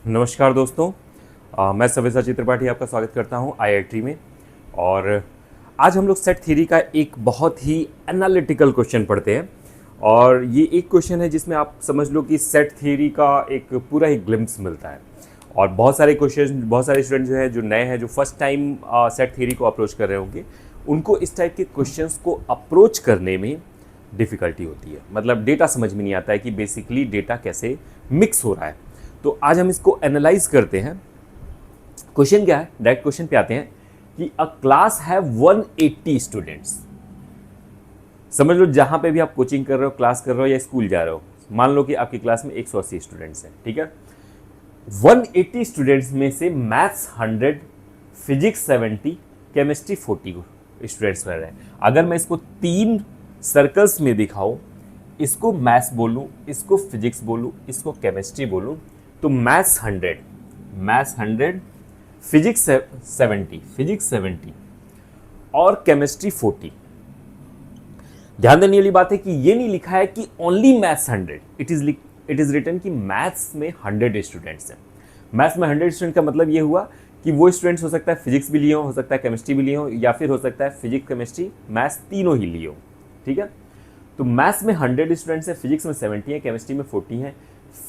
नमस्कार दोस्तों। मैं सव्यसाची त्रिपाठी आपका स्वागत करता हूं आईआईटी में। और आज हम लोग सेट थ्योरी का एक बहुत ही एनालिटिकल क्वेश्चन पढ़ते हैं। और ये एक क्वेश्चन है जिसमें आप समझ लो कि सेट थ्योरी का एक पूरा ही ग्लिम्स मिलता है। और बहुत सारे स्टूडेंट जो है, जो नए हैं, जो फर्स्ट टाइम सेट थ्योरी को अप्रोच कर रहे होंगे, उनको इस टाइप के क्वेश्चंस को अप्रोच करने में डिफ़िकल्टी होती है। मतलब डेटा समझ में नहीं आता है कि बेसिकली डेटा कैसे मिक्स हो रहा है। तो आज हम इसको एनालाइज करते हैं। क्वेश्चन क्या है, डायरेक्ट क्वेश्चन पे आते हैं कि अ क्लास है 180 स्टूडेंट्स। समझ लो जहां पे भी आप कोचिंग कर रहे हो, क्लास कर रहे हो या स्कूल जा रहे हो, मान लो कि आपकी क्लास में 180 स्टूडेंट्स हैं, ठीक है। 180 स्टूडेंट्स में से मैथ्स 100, फिजिक्स 70, केमिस्ट्री 40 स्टूडेंट्स पढ़ रहे हैं। अगर मैं इसको 3 सर्कल्स में दिखाऊं, इसको मैथ्स बोलूं, इसको फिजिक्स बोलूं, इसको केमिस्ट्री बोलूं, तो मैथ्स 100, फिजिक्स 70 और केमिस्ट्री 40। ध्यान देने वाली बात है कि ये नहीं लिखा है कि only maths 100, it is written कि मैथ्स में 100 स्टूडेंट्स हैं। मैथ्स में 100 स्टूडेंट का मतलब ये हुआ कि वो स्टूडेंट्स हो सकता है फिजिक्स भी लिए हो सकता है केमिस्ट्री भी लिए हो, या फिर हो सकता है फिजिक्स केमिस्ट्री मैथ्स तीनों ही लिए हो, ठीक है। तो मैथ्स में 100 स्टूडेंट्स हैं, फिजिक्स में 70 है, केमिस्ट्री में 40 है,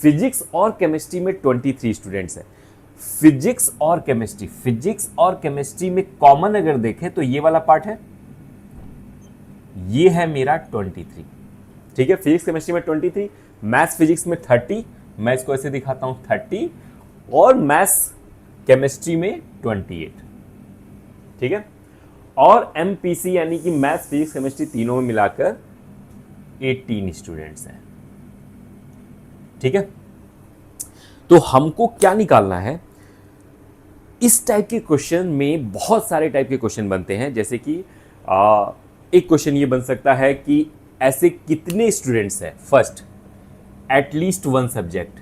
फिजिक्स और केमिस्ट्री में 23 स्टूडेंट्स हैं। फिजिक्स और केमिस्ट्री में कॉमन अगर देखें तो ये वाला पार्ट है, ये है मेरा 23, ठीक है। फिजिक्स केमिस्ट्री में 23, मैथ्स फिजिक्स में 30, मैं इसको ऐसे दिखाता हूं 30, और मैथ्स केमिस्ट्री में 28, ठीक है। और एमपीसी यानी कि मैथ्स फिजिक्स केमिस्ट्री तीनों में मिलाकर 18 स्टूडेंट्स हैं, ठीक है। तो हमको क्या निकालना है, इस टाइप के क्वेश्चन में बहुत सारे टाइप के क्वेश्चन बनते हैं। जैसे कि एक क्वेश्चन ये बन सकता है कि ऐसे कितने स्टूडेंट्स हैं, फर्स्ट एटलीस्ट 1 सब्जेक्ट,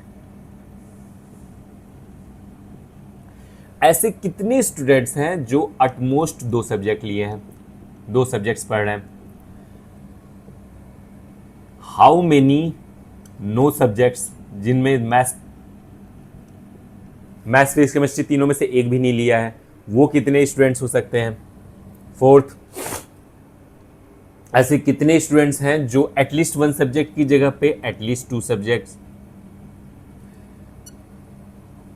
ऐसे कितने स्टूडेंट्स हैं जो एटमोस्ट 2 सब्जेक्ट लिए हैं, 2 सब्जेक्ट्स पढ़ रहे हैं। हाउ मेनी नो सब्जेक्ट्स, जिनमें मैथ्स फिजिक्स केमिस्ट्री तीनों में से एक भी नहीं लिया है, वो कितने स्टूडेंट्स हो सकते हैं। फोर्थ, ऐसे कितने स्टूडेंट्स हैं जो एटलीस्ट 1 सब्जेक्ट की जगह पे at least 2 subjects,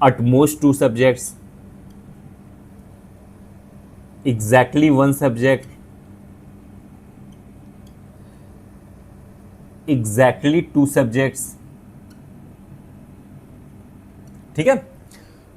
at most 2 subjects, exactly 1 subject, exactly 2 subjects, ठीक है।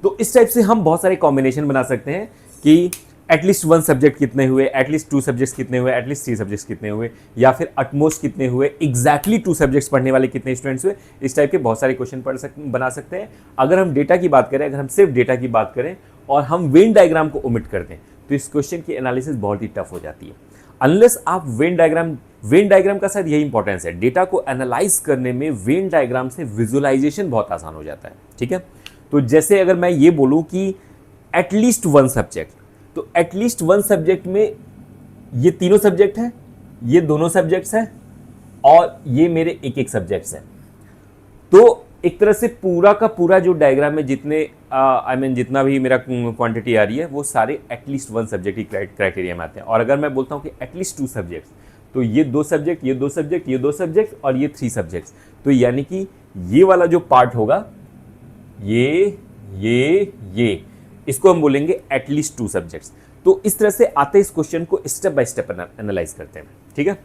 तो इस टाइप से हम बहुत सारे कॉम्बिनेशन बना सकते हैं कि एटलीस्ट 1 सब्जेक्ट कितने हुए, एटलीस्ट 2 सब्जेक्ट्स कितने हुए, एटलीस्ट 3 सब्जेक्ट्स कितने हुए, या फिर एटमोस्ट कितने हुए, एग्जैक्टली 2 सब्जेक्ट्स पढ़ने वाले कितने स्टूडेंट्स हुए। इस टाइप के बहुत सारे क्वेश्चन बना सकते हैं। अगर हम डेटा की बात करें, अगर हम सिर्फ डेटा की बात करें और हम वेन डायग्राम को ओमिट कर दें, तो इस क्वेश्चन की एनालिसिस बहुत ही टफ हो जाती है। अनलेस आप वेन डायग्राम का शायद यही इंपॉर्टेंस है, डेटा को एनालाइज करने में वेन डायग्राम से विजुअलाइजेशन बहुत आसान हो जाता है, ठीक है। तो जैसे अगर मैं ये बोलूं कि एटलीस्ट 1 सब्जेक्ट, तो एटलीस्ट 1 सब्जेक्ट में ये तीनों सब्जेक्ट हैं, ये दोनों सब्जेक्ट्स हैं, और ये मेरे एक एक सब्जेक्ट्स हैं। तो एक तरह से पूरा का पूरा जो डायग्राम में जितने जितना भी मेरा क्वांटिटी आ रही है, वो सारे एटलीस्ट 1 सब्जेक्ट की क्राइटेरिया में आते हैं। और अगर मैं बोलता हूँ कि एटलीस्ट 2 सब्जेक्ट्स, तो ये 2 सब्जेक्ट, ये 2 सब्जेक्ट, ये 2 सब्जेक्ट और ये 3 सब्जेक्ट्स। तो यानी कि ये वाला जो पार्ट होगा, ये इसको हम बोलेंगे एटलीस्ट 2 सब्जेक्ट्स। तो इस तरह से आते इस क्वेश्चन को स्टेप बाय स्टेप एनालाइज करते हैं, ठीक है।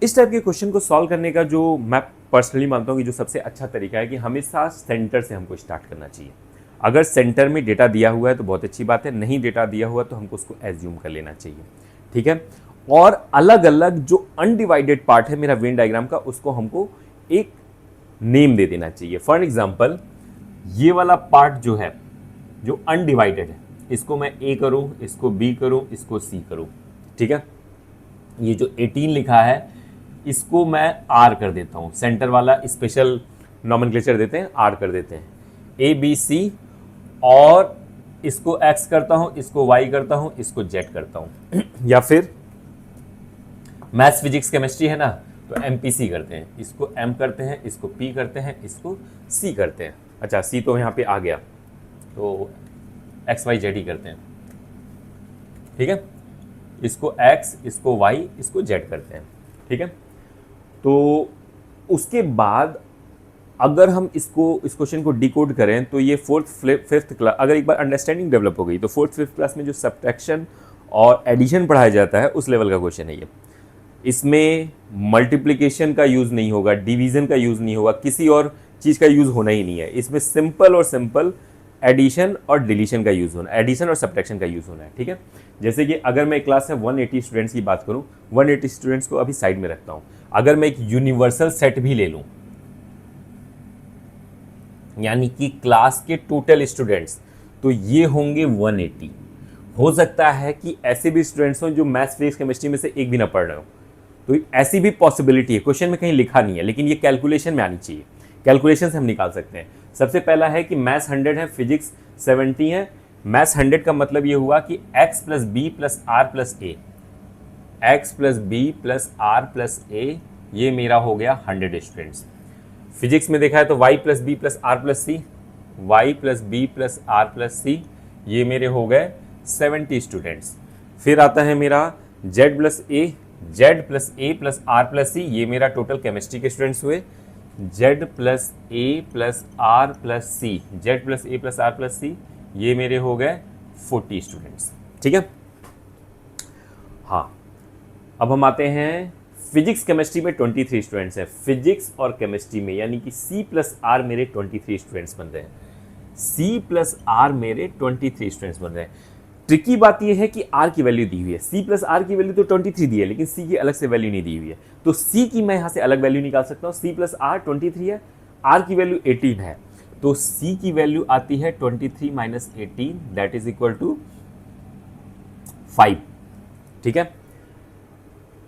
इस टाइप के क्वेश्चन को सॉल्व करने का जो मैं पर्सनली मानता हूं कि जो सबसे अच्छा तरीका है कि हमेशा सेंटर से हमको स्टार्ट करना चाहिए। अगर सेंटर में डेटा दिया हुआ है तो बहुत अच्छी बात है, नहीं डेटा दिया हुआ तो हमको उसको एज्यूम कर लेना चाहिए, ठीक है। और अलग अलग जो अनडिवाइडेड पार्ट है मेरा वेन डायग्राम का, उसको हमको एक नेम दे देना चाहिए। फॉर एग्जाम्पल, ये वाला पार्ट जो है, जो अनडिवाइडेड है, इसको मैं ए करूं, इसको बी करूं, इसको सी करूं, ठीक है। ये जो 18 लिखा है, इसको मैं आर कर देता हूं, सेंटर वाला स्पेशल नॉमेनक्लेचर देते हैं, आर कर देते हैं, ए बी सी और इसको x करता हूं, इसको y करता हूं, इसको z करता हूं या फिर मैथ्स फिजिक्स केमिस्ट्री है ना, तो MPC करते हैं, इसको M करते हैं, इसको P करते हैं, इसको C करते हैं। अच्छा C तो यहाँ पे आ गया, तो XYZ ही करते हैं, ठीक है। इसको X, इसको Y, इसको Z करते हैं, ठीक है। तो उसके बाद अगर हम इस क्वेश्चन को डिकोड करें तो ये फोर्थ फिफ्थ क्लास, अगर एक बार अंडरस्टैंडिंग डेवलप हो गई तो फोर्थ फिफ्थ क्लास में जो सब्ट्रैक्शन और एडिशन पढ़ाया जाता है उस लेवल का क्वेश्चन है ये। इसमें मल्टीप्लिकेशन का यूज़ नहीं होगा, डिवीज़न का यूज़ नहीं होगा, किसी और चीज़ का यूज़ होना ही नहीं है। इसमें सिंपल और सिंपल एडिशन और डिलीशन का यूज़ होना, एडिशन और सब्ट्रैक्शन का यूज़ होना है, ठीक है। जैसे कि अगर मैं क्लास में 180 स्टूडेंट्स की बात करूं, 180 स्टूडेंट्स को अभी साइड में रखता हूं। अगर मैं एक यूनिवर्सल सेट भी ले लूं, यानी कि क्लास के टोटल स्टूडेंट्स, तो ये होंगे 180। हो सकता है कि ऐसे भी स्टूडेंट्स हों जो मैथ्स फिजिक्स केमिस्ट्री में से एक भी ना पढ़ रहे हो, तो ऐसी भी पॉसिबिलिटी है। क्वेश्चन में कहीं लिखा नहीं है, लेकिन ये कैलकुलेशन में आनी चाहिए। कैलकुलेशन से हम निकाल सकते हैं। सबसे पहला है कि मैथ्स 100 है, फिजिक्स 70 है। मैथ्स 100 का मतलब ये हुआ कि x plus B plus R plus A, X plus B plus R plus A, ये मेरा हो गया 100 स्टूडेंट्स। फिजिक्स में देखा है तो y plus B plus R plus C, Y plus B plus R plus C, ये मेरे हो गए 70 स्टूडेंट्स। फिर आता है मेरा z plus A, Z plus A plus R plus C, ये मेरा टोटल केमिस्ट्री के स्टूडेंट्स हुए। z plus A plus R plus C, Z plus A plus R plus C, ये मेरे हो गए 40 स्टूडेंट्स, ठीक है। हाँ, अब हम आते हैं फिजिक्स केमिस्ट्री में 23 स्टूडेंट्स हैं। फिजिक्स और केमिस्ट्री में यानी कि C प्लस आर मेरे 23 स्टूडेंट्स बन रहे हैं। C प्लस आर मेरे 23 स्टूडेंट्स बन रहे हैं। ट्रिकी बात यह है कि R की वैल्यू दी हुई है, C प्लस आर की वैल्यू तो 23 दी है, लेकिन C की अलग से वैल्यू नहीं दी हुई है। तो C की मैं यहाँ से अलग वैल्यू निकाल सकता हूँ। C प्लस आर 23 है, R की वैल्यू 18 है, तो C की वैल्यू आती है 23 minus 18, that is equal to 5, ठीक है।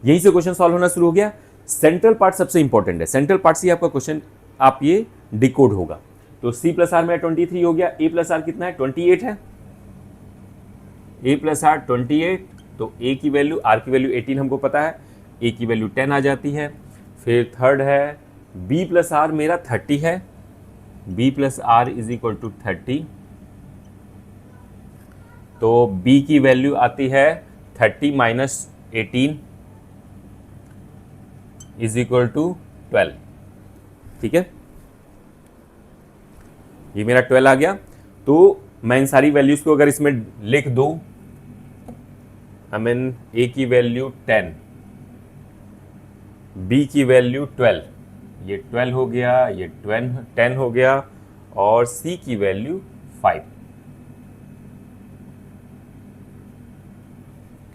यहीं से क्वेश्चन सॉल्व होना शुरू हो गया। सेंट्रल पार्ट सबसे इंपॉर्टेंट है, सेंट्रल पार्ट से आपका क्वेश्चन आप ये डिकोड होगा। तो C प्लस आर मेरा 23 हो गया, A प्लस आर कितना है 28 है, A प्लस आर 28, तो A की वैल्यू, R की वैल्यू 18 हमको पता है, A की वैल्यू 10 आ जाती है। फिर थर्ड है B प्लस आर मेरा 30 है, B plus R is equal to 30, तो B की वैल्यू आती है 30 माइनस 18 इज इक्वल टू 12, ठीक है। ये मेरा 12 आ गया। तो मैं इन सारी वैल्यूज को अगर इसमें लिख दूं, आई मीन A की वैल्यू 10, B की वैल्यू 12, ये 12 हो गया, ये 10 हो गया, और C की वैल्यू 5,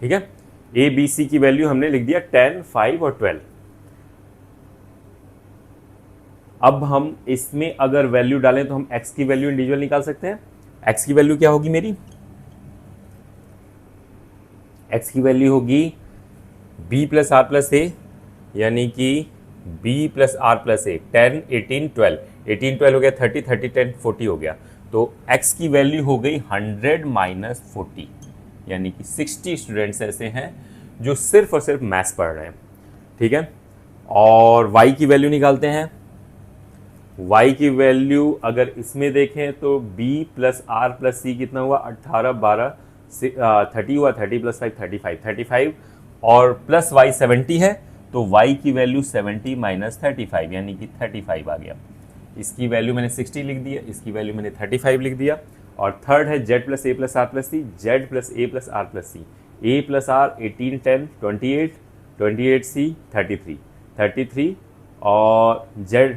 ठीक है। A B C की वैल्यू हमने लिख दिया 10, 5 और 12। अब हम इसमें अगर वैल्यू डालें तो हम x की वैल्यू इंडिविजुअल निकाल सकते हैं। x की वैल्यू क्या होगी मेरी, x की वैल्यू होगी b plus R plus A, यानी कि b plus R plus A, 10, 18, 12, 18, 12 हो गया 30, 30, 10, 40 हो गया। तो x की वैल्यू हो गई 100 माइनस 40, यानी कि 60 स्टूडेंट्स ऐसे हैं जो सिर्फ और सिर्फ मैथ्स पढ़ रहे हैं, ठीक है। और y की वैल्यू निकालते हैं। y की वैल्यू अगर इसमें देखें तो b प्लस आर प्लस सी कितना हुआ, 18, 12, 30 हुआ, 30 प्लस 5, 35, 35, और प्लस y 70 है, तो y की वैल्यू 70 माइनस 35, यानी कि 35 आ गया। इसकी वैल्यू मैंने 60 लिख दिया, इसकी वैल्यू मैंने 35 लिख दिया। और थर्ड है z plus A plus R plus C, Z plus A plus R plus C, A plus R 18, 10, 28, 28 C 33, 33 और z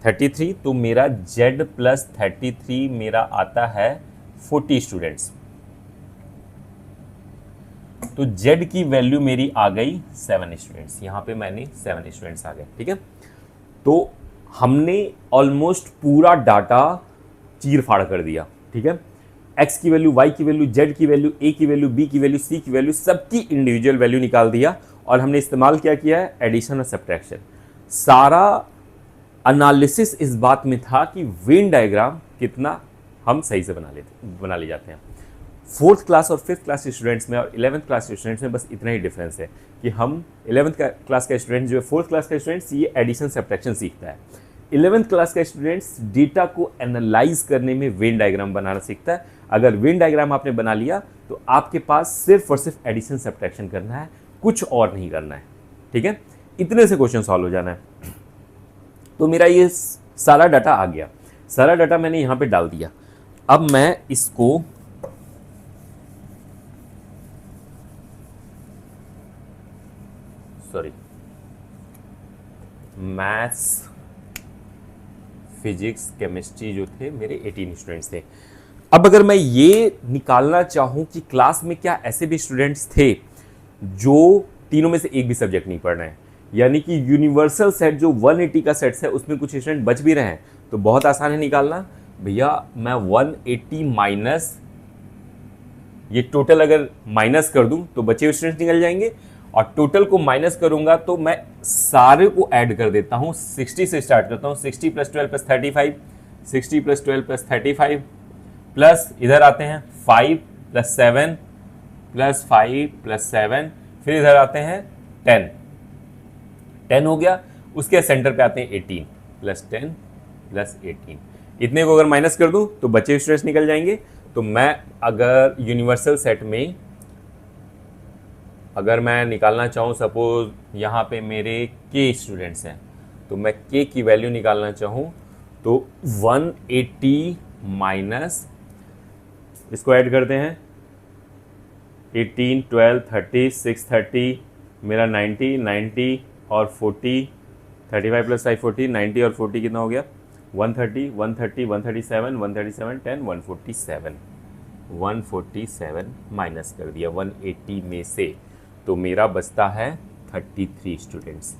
33, तो मेरा z प्लस 33 मेरा आता है 40 स्टूडेंट्स। तो z की वैल्यू मेरी आ गई 7 स्टूडेंट्स, यहाँ पे मैंने 7 स्टूडेंट्स आ गए, ठीक है। तो हमने ऑलमोस्ट पूरा डाटा चीर फाड़ कर दिया, ठीक है। x की वैल्यू, y की वैल्यू, z की वैल्यू, a की वैल्यू, b की वैल्यू, c की वैल्यू, सबकी इंडिविजुअल वैल्यू निकाल दिया। और हमने इस्तेमाल क्या किया है, एडिशन और सब्ट्रैक्शन। सारा एनालिसिस इस बात में था कि वेन डायग्राम कितना हम सही से बना ले जाते हैं। फोर्थ क्लास और फिफ्थ क्लास के स्टूडेंट्स में और 11th क्लास के स्टूडेंट्स में बस इतना ही डिफरेंस है कि हम 11th क्लास का स्टूडेंट जो है, फोर्थ क्लास का स्टूडेंट्स ये एडिशन सब्ट्रैक्शन सीखता है। 11th क्लास का स्टूडेंट्स डेटा को एनालाइज करने में वेन डायग्राम बनाना सीखता है। अगर वेन डायग्राम आपने बना लिया तो आपके पास सिर्फ और सिर्फ एडिशन सब्ट्रैक्शन करना है, कुछ और नहीं करना है। ठीक है, इतने से क्वेश्चन सॉल्व हो जाना है। तो मेरा ये सारा डाटा आ गया, सारा डाटा मैंने यहां पे डाल दिया। अब मैं इसको मैथ्स फिजिक्स केमिस्ट्री जो थे मेरे 18 स्टूडेंट्स थे। अब अगर मैं ये निकालना चाहूं कि क्लास में क्या ऐसे भी स्टूडेंट्स थे जो तीनों में से एक भी सब्जेक्ट नहीं पढ़ रहे हैं, यानी कि यूनिवर्सल सेट जो 180 का सेट है उसमें कुछ स्टूडेंट बच भी रहे हैं, तो बहुत आसान है निकालना। भैया मैं 180 माइनस ये टोटल अगर माइनस कर दूं तो बचे हुए स्टूडेंट्स निकल जाएंगे, और टोटल को माइनस करूंगा तो मैं सारे को ऐड कर देता हूं। 60 से स्टार्ट करता हूं, 60 + 12 + 35, 60 + 12 + 35 प्लस इधर आते हैं 5 + 7 + 5 + 7, फिर इधर आते हैं 10, 10 हो गया। उसके सेंटर पे आते हैं 18 + 10 + 18। इतने को अगर माइनस कर दूं तो बचे स्टूडेंट्स निकल जाएंगे। तो मैं अगर यूनिवर्सल सेट में अगर मैं निकालना चाहूँ, सपोज यहाँ पे मेरे के स्टूडेंट्स हैं, तो मैं के की वैल्यू निकालना चाहूँ तो 180 माइनस इसको ऐड करते हैं 18 12 30 630 मेरा 90 90 और 40 35 + 5 40 90 और 40 कितना हो गया 130 130 137 137 10 147 माइनस कर दिया 180 में से, तो मेरा बचता है 33 स्टूडेंट्स।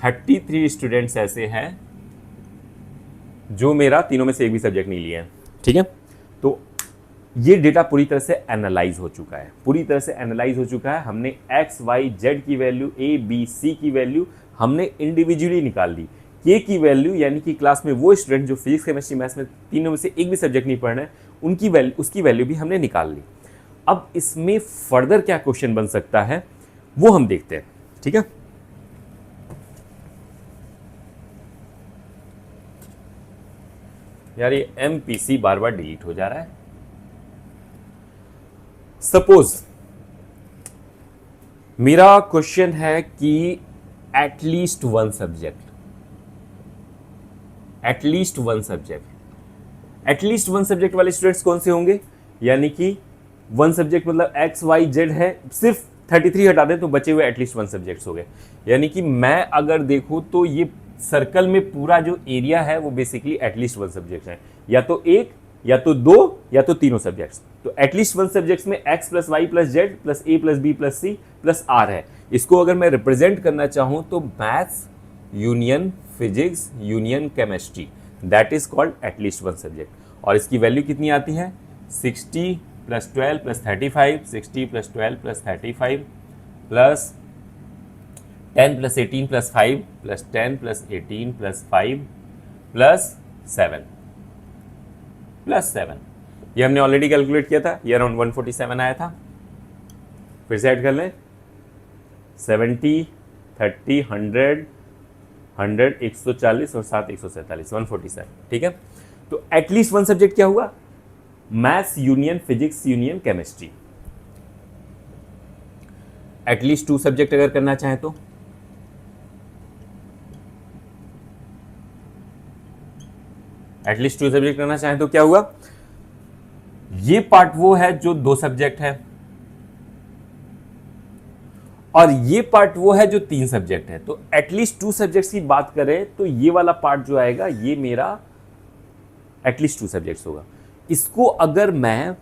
33 स्टूडेंट्स ऐसे हैं जो मेरा तीनों में से एक भी सब्जेक्ट नहीं लिया है। ठीक है, तो ये डेटा पूरी तरह से एनालाइज हो चुका है, पूरी तरह से एनालाइज हो चुका है। हमने एक्स वाई जेड की वैल्यू, ए बी सी की वैल्यू हमने इंडिविजुअली निकाल ली। के की वैल्यू यानी कि क्लास में वो स्टूडेंट जो फिजिक्स केमिस्ट्री मैथ्स में तीनों में से एक भी सब्जेक्ट नहीं पढ़ रहे हैं, उनकी वैल्यू, उसकी वैल्यू भी हमने निकाल ली। अब इसमें फर्दर क्या क्वेश्चन बन सकता है वो हम देखते हैं। ठीक है, यार ये MPC बार बार डिलीट हो जा रहा है। सपोज मेरा क्वेश्चन है कि एटलीस्ट वन सब्जेक्ट वाले स्टूडेंट्स कौन से होंगे, यानी कि वन सब्जेक्ट मतलब एक्स वाई जेड है, सिर्फ 33 हटा दें तो बचे हुए एटलीस्ट वन सब्जेक्ट्स हो गए। यानी कि मैं अगर देखूं तो ये सर्कल में पूरा जो एरिया है वो बेसिकली एटलीस्ट वन सब्जेक्ट है, या तो एक या तो दो या तो तीनों सब्जेक्ट्स। तो एटलीस्ट वन सब्जेक्ट्स में x + y + z + a + b + c + r है। इसको अगर मैं रिप्रेजेंट करना चाहूं तो maths union physics union chemistry, that is called at least one subject. और इसकी वैल्यू कितनी आती है 60 + 12 + 35, 60 + 12 + 35 प्लस 10 + 18 + 5 + 10 + 18 + 5 + 7 ये हमने ऑलरेडी कैलकुलेट किया था, ये अराउंड 147 आया था। फिर से ऐड कर लें 70 30 100 100 140 और 7 147 147। ठीक है, तो एटलीस्ट वन सब्जेक्ट क्या हुआ, maths union physics union chemistry. At least to subject अगर करना चाहें तो एटलीस्ट टू सब्जेक्ट करना चाहें तो क्या हुआ, ये पार्ट वो है जो दो सब्जेक्ट है और ये पार्ट वो है जो तीन सब्जेक्ट है। तो एटलीस्ट टू सब्जेक्ट्स की बात करें तो ये वाला पार्ट जो आएगा ये मेरा एटलीस्ट टू सब्जेक्ट्स होगा। इसको अगर मैं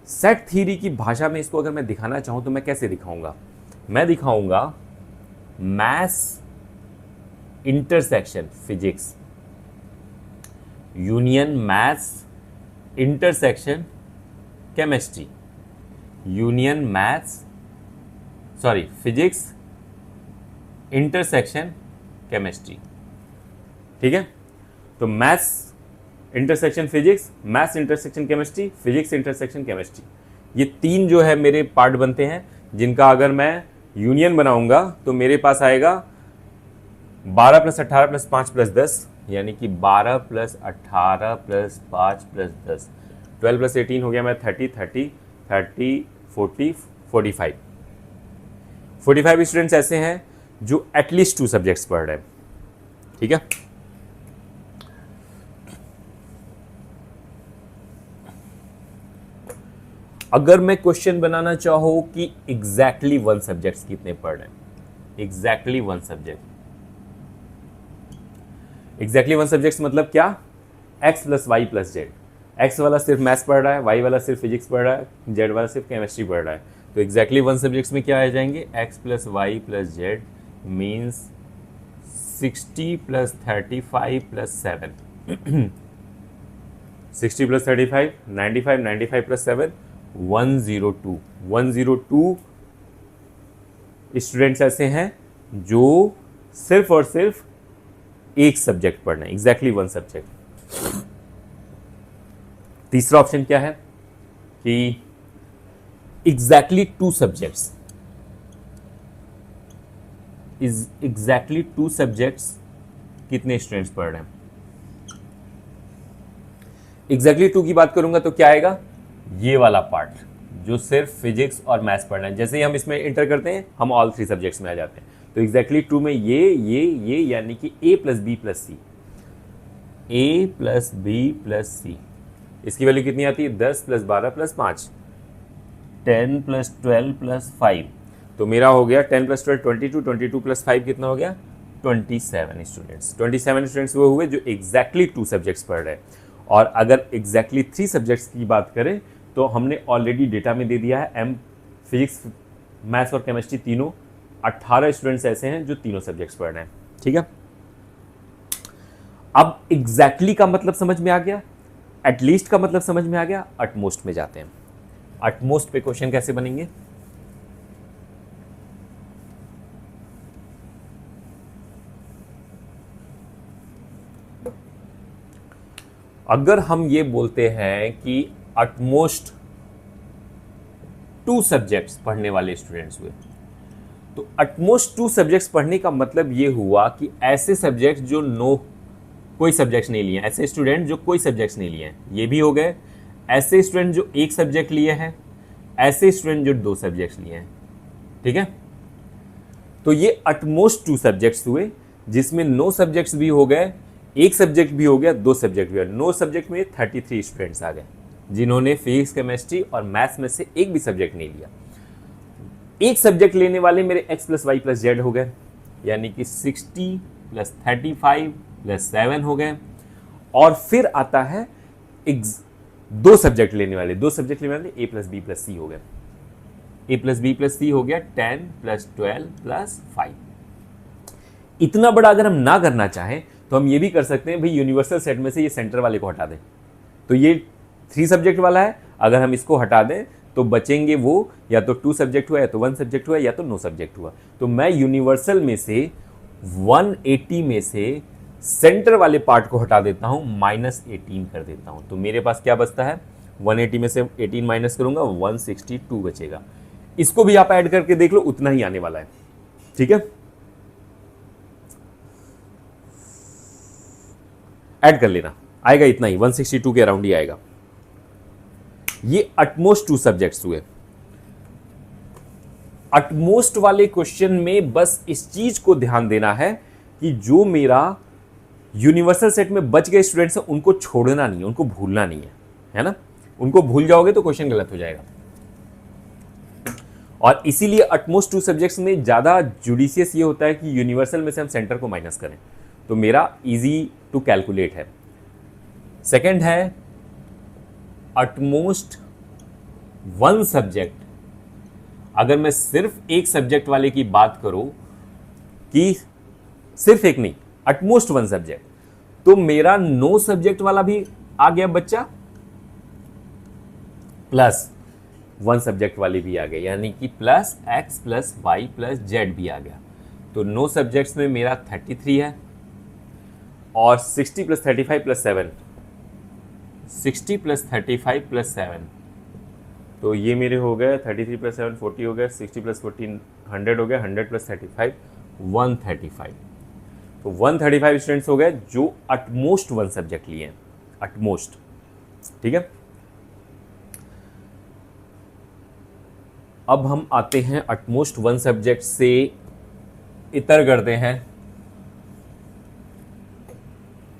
सेट थ्योरी की भाषा में इसको अगर मैं दिखाना चाहूं तो मैं कैसे दिखाऊंगा, मैं दिखाऊंगा maths intersection physics union maths intersection chemistry union maths physics intersection chemistry. ठीक है, तो maths intersection physics, maths intersection chemistry, physics intersection chemistry, ये 3 जो है मेरे पार्ट बनते हैं, जिनका अगर मैं यूनियन बनाऊंगा तो मेरे पास आएगा 12 + 18 + 5 + 10, यानी कि 12 + 18 + 5 + 10, 12 + 18 हो गया मैं 30, 40, 45। 45 स्टूडेंट्स ऐसे हैं जो एटलीस्ट 2 सब्जेक्ट्स पढ़ रहे हैं। ठीक है, अगर मैं क्वेश्चन बनाना चाहूँ कि एग्जैक्टली 1 सब्जेक्ट्स कितने पढ़ रहे हैं, एग्जैक्टली 1 सब्जेक्ट, एग्जैक्टली 1 सब्जेक्ट्स मतलब क्या, x + y + z, x वाला सिर्फ मैथ्स पढ़ रहा है, y वाला सिर्फ फिजिक्स पढ़ रहा है, z वाला सिर्फ केमिस्ट्री पढ़ रहा है। तो एग्जैक्टली 1 सब्जेक्ट्स में क्या आ जाएंगे, x + y + z means 60 + 35 + 7 60 + 35 95, 95 + 7 102, 102 students ऐसे हैं जो सिर्फ और सिर्फ एक सब्जेक्ट पढ़ना है, एग्जैक्टली 1 सब्जेक्ट। तीसरा ऑप्शन क्या है कि एग्जैक्टली 2 सब्जेक्ट्स, एग्जैक्टली 2 सब्जेक्ट्स कितने स्टूडेंट्स पढ़ रहे हैं। एग्जैक्टली 2 की बात करूंगा तो क्या आएगा, ये वाला पार्ट जो सिर्फ फिजिक्स और मैथ्स पढ़ना है। जैसे ही हम इसमें इंटर करते हैं हम ऑल 3 सब्जेक्ट्स में आ जाते हैं। तो एग्जैक्टली 2 में ये यानी कि a + b + c, a + b + c, इसकी वैल्यू कितनी आती है, 10 + 12 + 5, 10 + 12 + 5। तो मेरा हो गया 10 + 12 22, 22 + 5 कितना हो गया, 27 स्टूडेंट्स। 27 स्टूडेंट्स वो हुए जो एग्जैक्टली 2 सब्जेक्ट्स पढ़ रहे हैं। और अगर एग्जैक्टली 3 सब्जेक्ट्स की बात करें तो हमने ऑलरेडी डेटा में दे दिया है, एम फिजिक्स, मैथ्स और केमिस्ट्री तीनों, 18 स्टूडेंट्स ऐसे हैं जो तीनों सब्जेक्ट्स पढ़ रहे हैं। ठीक है, अब एग्जैक्टली का मतलब समझ में आ गया, एटलीस्ट का मतलब समझ में आ गया, अटमोस्ट में जाते हैं। अटमोस्ट पे क्वेश्चन कैसे बनेंगे, अगर हम ये बोलते हैं कि अटमोस्ट 2 सब्जेक्ट्स पढ़ने वाले स्टूडेंट्स हुए, तो अटमोस्ट 2 सब्जेक्ट्स पढ़ने का मतलब ये हुआ कि ऐसे सब्जेक्ट्स जो कोई सब्जेक्ट्स नहीं लिए, ऐसे स्टूडेंट जो कोई सब्जेक्ट्स नहीं लिए हैं, ये भी हो गए, ऐसे स्टूडेंट जो 1 सब्जेक्ट लिए हैं, ऐसे स्टूडेंट जो 2 सब्जेक्ट्स लिए हैं। ठीक है, तो ये अटमोस्ट 2 सब्जेक्ट्स हुए, जिसमें 9 सब्जेक्ट्स भी हो गए, 1 सब्जेक्ट भी हो गया, 2 सब्जेक्ट भी हो गया। 9 सब्जेक्ट में 33 स्टूडेंट्स आ गए जिन्होंने फिजिक्स, केमिस्ट्री और मैथ्स में से एक भी सब्जेक्ट नहीं लिया। एक सब्जेक्ट लेने वाले मेरे x + y + z हो गए, यानी कि 60 + 35 + 7 हो गए। और फिर आता है 2 सब्जेक्ट लेने वाले, 2 सब्जेक्ट लेने वाले a + b + c हो गए, a + b + c हो गया 10 + 12 + 5। इतना बड़ा अगर हम ना करना चाहें तो हम ये भी कर सकते हैं, भाई यूनिवर्सल सेट में से ये सेंटर वाले को हटा दें, तो ये 3 सब्जेक्ट वाला है, अगर हम इसको हटा दें तो बचेंगे वो या तो 2 सब्जेक्ट हुआ, या तो 1 सब्जेक्ट हुआ, या तो 9 सब्जेक्ट हुआ। तो मैं यूनिवर्सल में से 180 में से सेंटर वाले पार्ट को हटा देता हूं, -18 कर देता हूं। तो मेरे पास क्या बचता है, 180 में से 18 माइनस करूंगा, 162 बचेगा। इसको भी आप ऐड करके देख लो, उतना ही आने वाला है। ठीक है, ऐड कर लेना, आएगा इतना ही, 162 के अराउंड ही आएगा। ये अटमोस्ट 2 सब्जेक्ट्स हुए। अटमोस्ट वाले क्वेश्चन में बस इस चीज को ध्यान देना है कि जो मेरा यूनिवर्सल सेट में बच गए स्टूडेंट्स हैं उनको छोड़ना नहीं है, उनको भूलना नहीं है ना। उनको भूल जाओगे तो क्वेश्चन गलत हो जाएगा। और इसीलिए अटमोस्ट 2 सब्जेक्ट्स में ज्यादा जुडिशियस ये होता है कि यूनिवर्सल में से हम सेंटर को माइनस करें, तो मेरा इजी टू कैलकुलेट है। सेकंड है अटमोस्ट 1 सब्जेक्ट। अगर मैं सिर्फ एक सब्जेक्ट वाले की बात करूं कि सिर्फ एक नहीं, अटमोस्ट 1 सब्जेक्ट, तो मेरा 9 सब्जेक्ट वाला भी आ गया बच्चा, प्लस 1 सब्जेक्ट वाली भी आ गए, यानी कि प्लस x + y + z भी आ गया। तो 9 सब्जेक्ट्स में मेरा 33 है, और 60 + 35 + 7 60 प्लस 35 प्लस 7, तो ये मेरे हो गए 33 प्लस 7 40 हो गया, 60 प्लस 14 100 हो गया, 100 प्लस 35 135। तो 135 स्टूडेंट्स हो गए जो अटमोस्ट वन सब्जेक्ट लिए हैं, अटमोस्ट। ठीक है, अब हम आते हैं अटमोस्ट वन सब्जेक्ट से इतर करते हैं।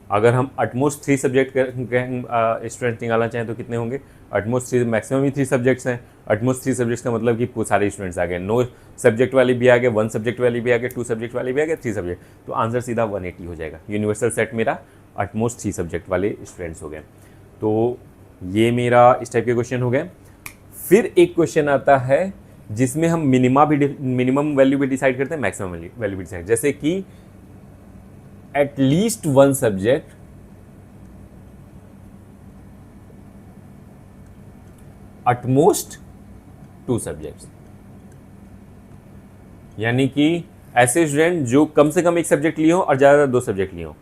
अगर हम अटमोस्ट 3 सब्जेक्ट स्टूडेंट निकालना चाहें तो कितने होंगे? अटमोस्ट 3, मैक्सिमम ही 3 सब्जेक्ट्स हैं। अटमोस्ट 3 सब्जेक्ट्स का मतलब कि सारे स्टूडेंट्स आ गए, 9 सब्जेक्ट वाले भी आ गए, 1 सब्जेक्ट वाले भी आ गए, 2 सब्जेक्ट वाले भी आ गए, 3 सब्जेक्ट, तो आंसर सीधा 180 हो जाएगा। यूनिवर्सल सेट मेरा अटमोस्ट 3 सब्जेक्ट वाले स्टूडेंट्स हो गए। तो ये मेरा इस टाइप के क्वेश्चन हो गए। फिर एक क्वेश्चन आता है जिसमें हम मिनिमम वैल्यू भी डिसाइड करते हैं, मैक्सिमम वैल्यू भी डिसाइड, जैसे कि at least one subject at most 2 subjects, यानी कि ऐसे स्टूडेंट जो कम से कम एक सब्जेक्ट लिए हो और ज़्यादा 2 सब्जेक्ट लिए हो,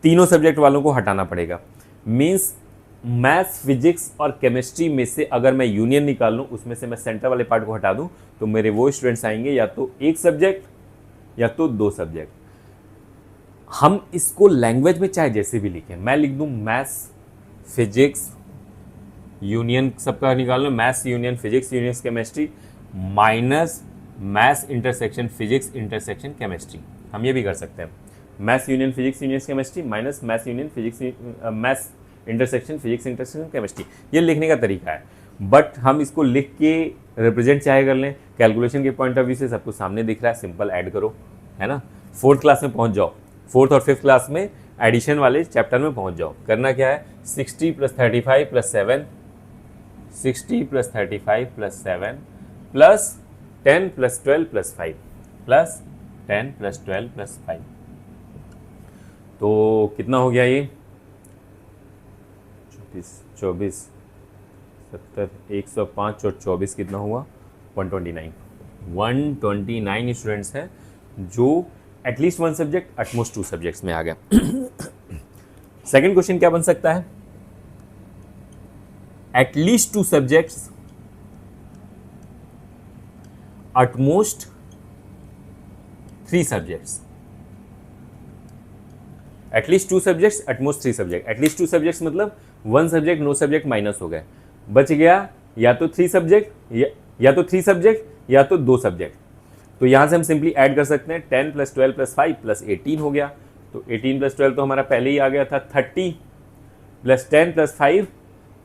तीनों सब्जेक्ट वालों को हटाना पड़ेगा। मीन्स मैथ्स, फिजिक्स और केमिस्ट्री में से अगर मैं यूनियन निकाल लूँ, उसमें से मैं सेंटर वाले पार्ट को हटा दूँ, तो मेरे वो स्टूडेंट्स आएंगे या तो एक सब्जेक्ट या तो 2 सब्जेक्ट। हम इसको लैंग्वेज में चाहे जैसे भी लिखें, मैं लिख दूं मैथ्स फिजिक्स यूनियन, सबका निकाल लो, maths union physics union chemistry minus maths intersection physics intersection chemistry. हम ये भी कर सकते हैं, maths union physics union chemistry minus maths union physics maths intersection physics intersection chemistry. ये लिखने का तरीका है, बट हम इसको लिख के रिप्रेजेंट चाहे कर लें, कैलकुलेशन के पॉइंट ऑफ व्यू से सब कुछ सामने दिख रहा है, सिंपल ऐड करो, है ना। 4th क्लास में पहुंच जाओ, 4th और 5th क्लास में एडिशन वाले चैप्टर में पहुंच जाओ। करना क्या है, 60 plus 35 plus 7, 60 plus 35 plus 7 plus 10 plus 12 plus 5 plus 10 plus 12 plus 5, तो कितना हो गया ये 24 70 105 और 24 कितना हुआ 129। 129 स्टूडेंट्स हैं जो एटलीस्ट 1 सब्जेक्ट एटमोस्ट 2 सब्जेक्ट्स में आ गया। सेकंड क्वेश्चन क्या बन सकता है, at least 2 subjects at most 3 subjects, at least 2 subjects at most 3 subject. At least 2 subjects मतलब 1 सब्जेक्ट, नो सब्जेक्ट माइनस हो गए, बच गया या तो 3 सब्जेक्ट या तो 3 सब्जेक्ट या तो 2 सब्जेक्ट। तो यहाँ से हम सिंपली ऐड कर सकते हैं, 10 प्लस 12 प्लस 5 प्लस 18 हो गया। तो 18 प्लस 12 तो हमारा पहले ही आ गया था, 30 प्लस 10 प्लस 5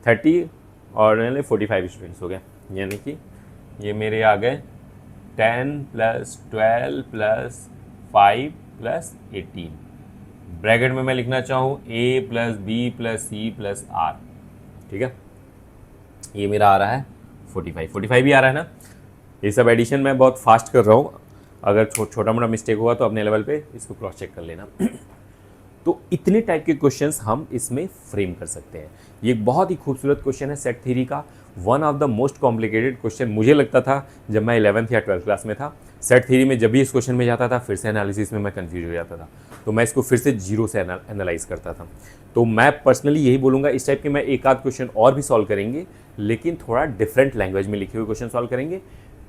30 और 45 स्टूडेंट्स हो गए। यानी कि ये मेरे आ गए 10 प्लस 12 प्लस 5 प्लस 18। ब्रैकेट में मैं लिखना चाहूँ a plus B plus C plus R, ठीक है। ये मेरा आ रहा है 45 भी आ रहा है ना। ये सब एडिशन मैं बहुत फास्ट कर रहा हूँ, अगर छोटा मोटा मिस्टेक हुआ तो अपने लेवल पे इसको क्रॉस चेक कर लेना। तो इतने टाइप के क्वेश्चंस हम इसमें फ्रेम कर सकते हैं। ये एक बहुत ही खूबसूरत क्वेश्चन है सेट थ्योरी का, one of the most complicated question मुझे लगता था जब मैं 11th या 12th क्लास में था। सेट थ्योरी में जब भी इस क्वेश्चन में जाता था फिर से एनालिसिस में मैं कंफ्यूज हो जाता था, तो मैं इसको फिर से जीरो से एनालाइज करता था। तो मैं पर्सनली यही बोलूँगा, इस टाइप के मैं एक आध क्वेश्चन और भी सॉल्व करेंगे, लेकिन थोड़ा डिफरेंट लैंग्वेज में लिखे हुए क्वेश्चन सॉल्व करेंगे।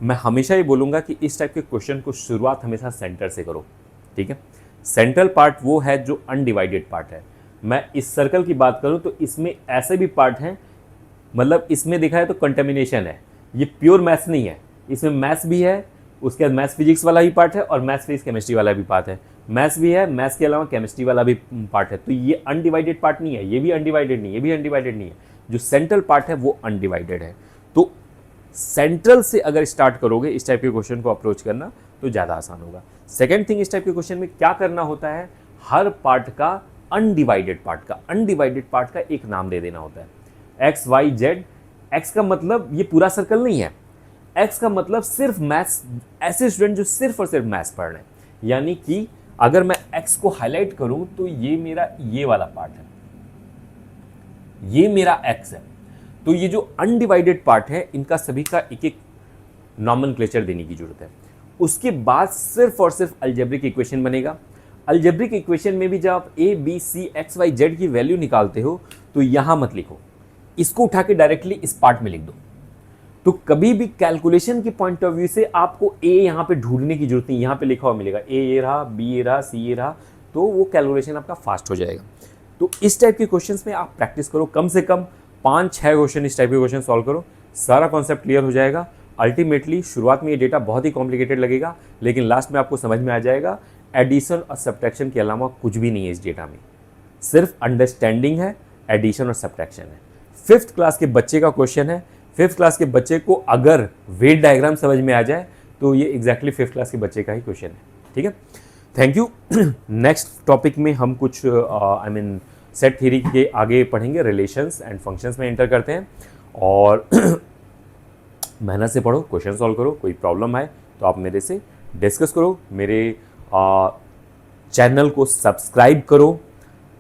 मैं हमेशा ये बोलूँगा कि इस टाइप के क्वेश्चन को शुरुआत हमेशा सेंटर से करो, ठीक है। सेंट्रल पार्ट वो है जो अनडिवाइडेड पार्ट है। मैं इस सर्कल की बात करूं तो इसमें ऐसे भी पार्ट हैं, मतलब इसमें देखा है तो कंटेमिनेशन है, ये प्योर मैथ्स नहीं है, इसमें मैथ्स भी है, उसके बाद मैथ्स फिजिक्स वाला भी पार्ट है और मैथ्स फिजिक्स केमिस्ट्री वाला भी पार्ट है। मैथ्स भी है, मैथ्स के अलावा केमिस्ट्री वाला भी पार्ट है। तो ये अनडिवाइडेड पार्ट नहीं है, ये भी अनडिवाइडेड नहीं, ये भी अनडिवाइडेड नहीं है। जो सेंट्रल पार्ट है वो अनडिवाइडेड है। तो सेंट्रल से अगर स्टार्ट करोगे इस टाइप के क्वेश्चन को अप्रोच करना तो ज़्यादा आसान होगा। सेकेंड थिंग, इस टाइप के क्वेश्चन में क्या करना होता है, हर पार्ट का अनडिवाइडेड पार्ट का एक नाम दे देना होता है। एक्स वाई जेड, एक्स का मतलब ये पूरा सर्कल नहीं है, एक्स का मतलब सिर्फ मैथ्स, ऐसे स्टूडेंट जो सिर्फ और सिर्फ मैथ्स पढ़ रहे हैं। यानी कि अगर मैं एक्स को हाईलाइट करूं तो ये मेरा ये वाला पार्ट है, ये मेरा एक्स है। तो ये जो अनडिवाइडेड पार्ट है इनका सभी का एक एक नॉमेनक्लेचर देने की जरूरत है। उसके बाद सिर्फ और सिर्फ अलजेब्रिक इक्वेशन बनेगा। अलजेब्रिक इक्वेशन में भी जब आप A B C X Y Z की वैल्यू निकालते हो तो यहाँ मत लिखो, इसको उठा के डायरेक्टली इस पार्ट में लिख दो। तो कभी भी कैलकुलेशन के पॉइंट ऑफ व्यू से आपको ए यहाँ पे ढूंढने की जरूरत नहीं, यहाँ पे लिखा हुआ मिलेगा, ए ये रहा, बी ये रहा, सी ये रहा, तो वो कैलकुलेशन आपका फास्ट हो जाएगा। तो इस टाइप के क्वेश्चंस में आप प्रैक्टिस करो, कम से कम 5-6 क्वेश्चन इस टाइप के क्वेश्चन सॉल्व करो, सारा कॉन्सेप्ट क्लियर हो जाएगा। अल्टीमेटली शुरुआत में ये डेटा बहुत ही कॉम्प्लिकेटेड लगेगा, लेकिन लास्ट में आपको समझ में आ जाएगा एडिशन और सब्ट्रैक्शन के अलावा कुछ भी नहीं है इस डेटा में, सिर्फ अंडरस्टैंडिंग है, एडिशन और सब्ट्रैक्शन है। 5th क्लास के बच्चे का क्वेश्चन है। 5th क्लास के बच्चे को अगर वेट डायग्राम समझ में आ जाए तो ये एग्जैक्टली 5th क्लास के बच्चे का ही क्वेश्चन है। ठीक है, थैंक यू। नेक्स्ट टॉपिक में हम कुछ सेट थ्योरी के आगे पढ़ेंगे, रिलेशंस एंड फंक्शंस में एंटर करते हैं। और मेहनत से पढ़ो, क्वेश्चन सॉल्व करो, कोई प्रॉब्लम आए तो आप मेरे से डिस्कस करो, मेरे चैनल को सब्सक्राइब करो,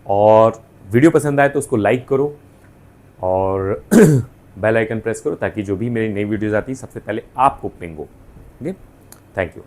और वीडियो पसंद आए तो उसको लाइक करो और बेल आइकन प्रेस करो ताकि जो भी मेरी नई वीडियोज़ आती है सबसे पहले आपको पिंग हो। Okay, thank you.